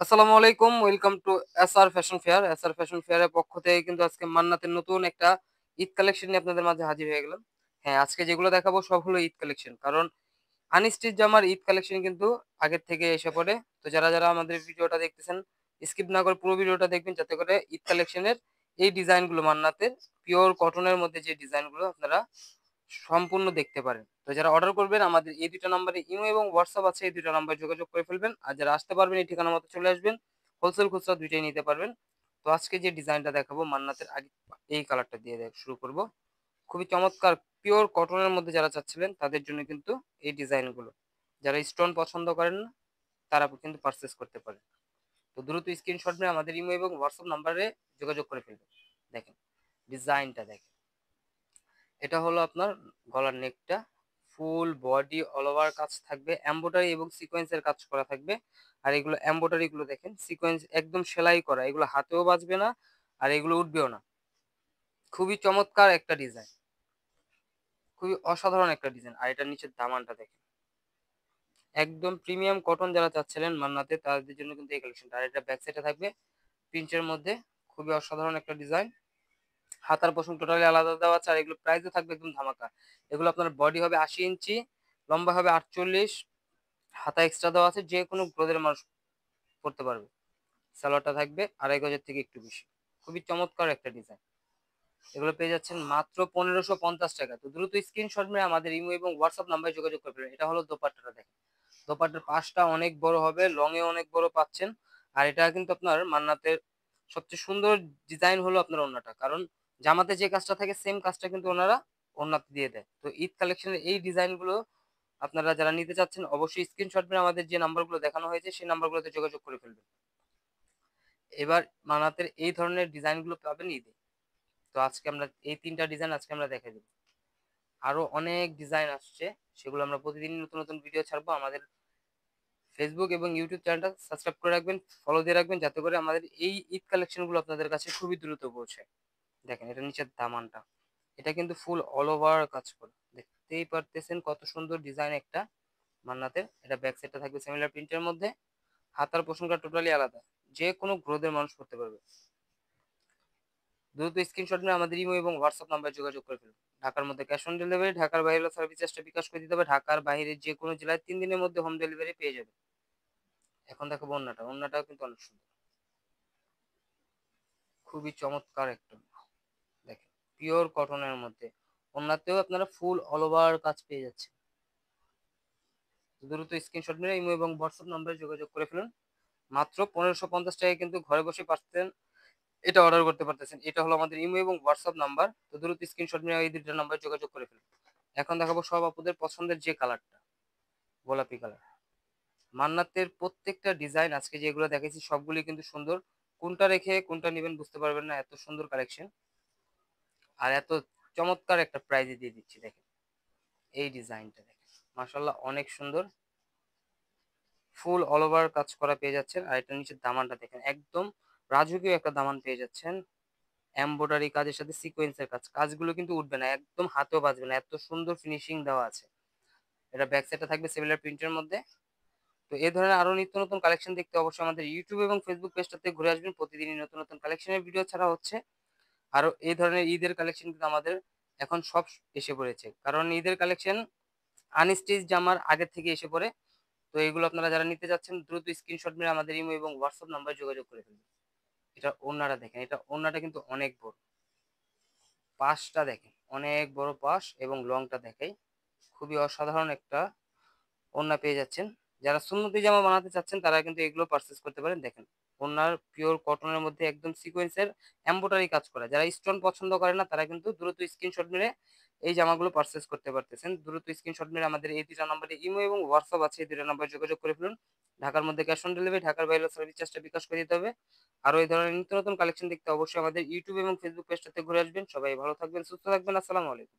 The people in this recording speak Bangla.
আসসালামু আলাইকুম। Welcome to SR fashion fair. SR fashion ফেয়ারের পক্ষ থেকে কিন্তু আজকে মান্নাতের নতুন একটা ঈদ কালেকশন নিয়ে আপনাদের মাঝে হাজির হয়ে গেলাম। হ্যাঁ, আজকে যেগুলো দেখাবো সব হলো ঈদ কালেকশন। কারণ আনস্টিচ জামার ঈদ কালেকশন কিন্তু আগের থেকে এসে পড়ে। তো যারা আমাদের ভিডিওটা দেখতেছেন, স্কিপ না করে পুরো ভিডিওটা দেখবেন যাতে করে ঈদ কালেকশনের এই ডিজাইনগুলো মান্নাতের পিওর কটনের মধ্যে যে ডিজাইনগুলো আপনারা সম্পূর্ণ দেখতে পারেন। তো যারা অর্ডার করবেন আমাদের এই ২ টা নাম্বারে ইমো এবং হোয়াটসঅ্যাপ আছে। এই ২ টা নাম্বারে যোগাযোগ করে ফেলবেন। আর যারা আসতে পারবেন এই ঠিকানা মতো চলে আসবেন। হোলসেল খুচরা ২ টাই নিতে পারবেন। তো আজকে যে ডিজাইনটা দেখাবো মান্নাতের আগে এই কালারটা দিয়ে শুরু করব। খুবই চমৎকার পিওর কটনের মধ্যে যারা চাচ্ছিলেন তাদের জন্য কিন্তু এই ডিজাইনগুলো। যারা স্টোন পছন্দ করেন না তারা কিন্তু পারচেজ করতে পারেন। তো দ্রুত স্ক্রিনশট নিয়ে আমাদের ইমো এবং হোয়াটসঅ্যাপ নাম্বারে যোগাযোগ করে ফেলবেন। দেখেন ডিজাইনটা দেখেন। এটা হলো আপনার গলার নেকটা, ফুল বডি অল ওভার কাজ থাকবে, এমব্রয়ডারি এবং সিকোয়েন্সের কাজ করা থাকবে। আর এগুলো এমব্রয়ডারি গুলো দেখেন সিকোয়েন্স একদম সেলাই করা, এগুলো হাতেও বাজবে না আর এগুলো উঠবেও না। খুবই চমৎকার একটা ডিজাইন, খুবই অসাধারণ একটা ডিজাইন। আর এটার নিচের দামানটা দেখেন, একদম প্রিমিয়াম কটন যারা চাচ্ছিলেন মান্নাতে তাদের জন্য কিন্তু এই কালেকশনটা। আর এটা ব্যাক সাইডে থাকবে প্রিন্টের মধ্যে, খুবই অসাধারণ একটা ডিজাইন। হাতার পশম টোটালি আলাদা দেওয়া আছে। আর এগুলো প্রাইসও থাকবে একদম ধামাকা। এগুলো আপনার বডি হবে ৮০ ইঞ্চি, লম্বা হবে ৪৮, হাতা এক্সট্রা দেওয়া আছে, যে কোনো গ্রোদের মানুষ পড়তে পারবে। সালোয়ারটা থাকবে ২.৫ গজের থেকে একটু বেশি। খুবই চমৎকার একটা ডিজাইন। এগুলো পেয়ে যাচ্ছেন মাত্র ১৫৫০ টাকা। তো দ্রুত স্ক্রিনশট মেরে আমাদের ইমো এবং হোয়াটসঅ্যাপ নাম্বারে যোগাযোগ করে ফেলবেন। এটা হলো দোপাট্টাটা দেখেন, দোপাট্টার পাশটা অনেক বড় হবে, লং এ অনেক বড় পাচ্ছেন। আর এটা কিন্তু আপনার মান্নাতের সবচেয়ে সুন্দর ডিজাইন হলো আপনার ওড়নাটা। কারণ জামাতে যে কাজটা থাকে সেম কাজটা কিন্তু ওনারা ওড়নাতে দিয়ে দেয়। তো ঈদ কালেকশনের এই ডিজাইনগুলো আপনারা যারা নিতে চাচ্ছেন অবশ্যই স্ক্রিনশট মেরে আমাদের যে নাম্বারগুলো দেখানো হয়েছে সেই নাম্বারগুলোতে যোগাযোগ করে ফেলবেন। এবার মানাতের এই ধরনের ডিজাইনগুলো পাবেন ঈদে। তো আজকে আমরা এই ৩টা ডিজাইন আজকে আমরা দেখাই দেব। আরো অনেক ডিজাইন আসছে, সেগুলো আমরা প্রতিদিন নতুন নতুন ভিডিও ছাড়বো। আমাদের ফেসবুক এবং ইউটিউব চ্যানেলটা সাবস্ক্রাইব করে রাখবেন, ফলো দিয়ে রাখবেন যাতে করে আমাদের এই ঈদ কালেকশনগুলো আপনাদের কাছে খুবই দ্রুত পৌঁছায়। দেখেন এটা নিচের দামানটা, এটা কিন্তু ফুল অল ওভার কাজ করে, দেখতেই পারতেছেন কত সুন্দর ডিজাইন একটা মান্নাতের। এটা ব্যাক সাইডটা থাকবে সিমিলার প্রিন্টের মধ্যে, হাতার পোর্শনটা টোটালি আলাদা, যে কোনো গ্রোদের মানুষ করতে পারবে। দ্রুত স্ক্রিনশট নিয়ে আমাদের ইমো এবং হোয়াটসঅ্যাপ নাম্বারে যোগাযোগ করে ফেলুন। ঢাকার মধ্যে ক্যাশ অন ডেলিভারি, ঢাকার বাইরে সার্ভিস চার্জটা বিকাশ করে দিতে হবে। ঢাকার বাইরে যে কোনো জেলায় ৩ দিনের মধ্যে হোম ডেলিভারি পেয়ে যাবে। এখন দেখো ওড়নাটা, ওড়নাটাও কিন্তু অনেক সুন্দর, খুবই চমৎকার একটা ওড়না। দেখেন পিওর কটনের মধ্যে, ওড়নাতেও আপনারা ফুল অল ওভার কাজ পেয়ে যাচ্ছে। দ্রুত স্ক্রিনশট নিয়ে ইমো এবং হোয়াটসঅ্যাপ নাম্বারে যোগাযোগ করে ফেলুন। মাত্র ১৫৫০ টাকায় কিন্তু ঘরে বসে পাচ্ছেন এটা অর্ডার করতে পারতেছেন। এটা হলো আমাদের ইমো এবং হোয়াটসঅ্যাপ নাম্বার। তো দ্রুত স্ক্রিনশট নিয়ে এই ২টা নাম্বারে যোগাযোগ করে ফেলুন। এখন দেখাবো সব আপুদের পছন্দের যে কালারটা, গোলাপি কালার। মান্নাতের প্রত্যেকটা ডিজাইন আজকে যেগুলো দেখেছি সবগুলি কিন্তু সুন্দর। কোনটা রেখে কোনটা নেবেন বুঝতে পারবেন না, এত সুন্দর কালেকশন আর এত চমৎকার একটা প্রাইজে দিয়ে দিচ্ছি। দেখেন এই ডিজাইনটা দেখেন, মাশাআল্লাহ অনেক সুন্দর, ফুল অল ওভার কাজ করা পেয়ে যাচ্ছেন। আর এটা নিচের দামানটা দেখেন, একদম রাজকীয় একটা দামান পেয়ে যাচ্ছেন। এমব্রয়ডারি কাজের সাথে সিকোয়েন্সের কাজ, কাজগুলো কিন্তু উঠবে না, একদম হাতেও বাজবে না, এত সুন্দর ফিনিশিং দেওয়া আছে। এটা ব্যাক সাইডটা থাকবে সিমিলার প্রিন্টের মধ্যে। তো এই ধরনের আরো নিত্য নতুন কালেকশন দেখতে অবশ্যই আমাদের ইউটিউব এবং ফেসবুক পেজটাতে ঘুরে আসবেন। প্রতিদিনই নতুন নতুন কালেকশনের ভিডিও ছাড়া হচ্ছে। আরো এই ধরনের ঈদের কালেকশন কিন্তু আমাদের এখন সব এসে পড়েছে, কারণ ঈদের কালেকশন আনস্টিচ জামার আগে থেকে এসে পড়ে। তো এগুলো আপনারা যারা নিতে যাচ্ছেন দ্রুত স্ক্রিনশট মেরে আমাদের ইমো এবং হোয়াটসঅ্যাপ নাম্বারে যোগাযোগ করে ফেলবেন। এটা ওড়নাটা দেখেন, এটা ওড়নাটা কিন্তু অনেক বড়, পাশটা দেখেন অনেক বড় পাশ এবং লংটা দেখাই, খুবই অসাধারণ একটা ওড়না পেয়ে যাচ্ছেন। যারা সুন্নতি জামা বানাতে চাচ্ছেন তারা কিন্তু এগুলো পারচেজ করতে পারেন। দেখেন ওড়নার পিওর কটনের মধ্যে একদম সিকোয়েন্সের এমব্রয়ডারি কাজ করা, যারা স্টোন পছন্দ করে না তারা কিন্তু দ্রুত স্ক্রিনশট মেরে এই জামাগুলো পারচেজ করতে পারতেছেন। দ্রুত স্ক্রিনশট মেরে আমাদের এই ২টা নম্বরে ইমো এবং হোয়াটসঅ্যাপ আছে, এই ২টা নম্বরে যোগাযোগ করে ফেলুন। ঢাকার মধ্যে ক্যাশ অন ডেলিভারি, ঢাকার বাইরে সার্ভিস চার্জটা বিকাশ করে দিতে হবে। আরো এই ধরনের নিত্য নতুন কালেকশন দেখতে অবশ্যই আমাদের ইউটিউব এবং ফেসবুক পেজটাতে ঘুরে আসবেন। সবাই ভালো থাকবেন, সুস্থ থাকবেন। আসসালামু আলাইকুম।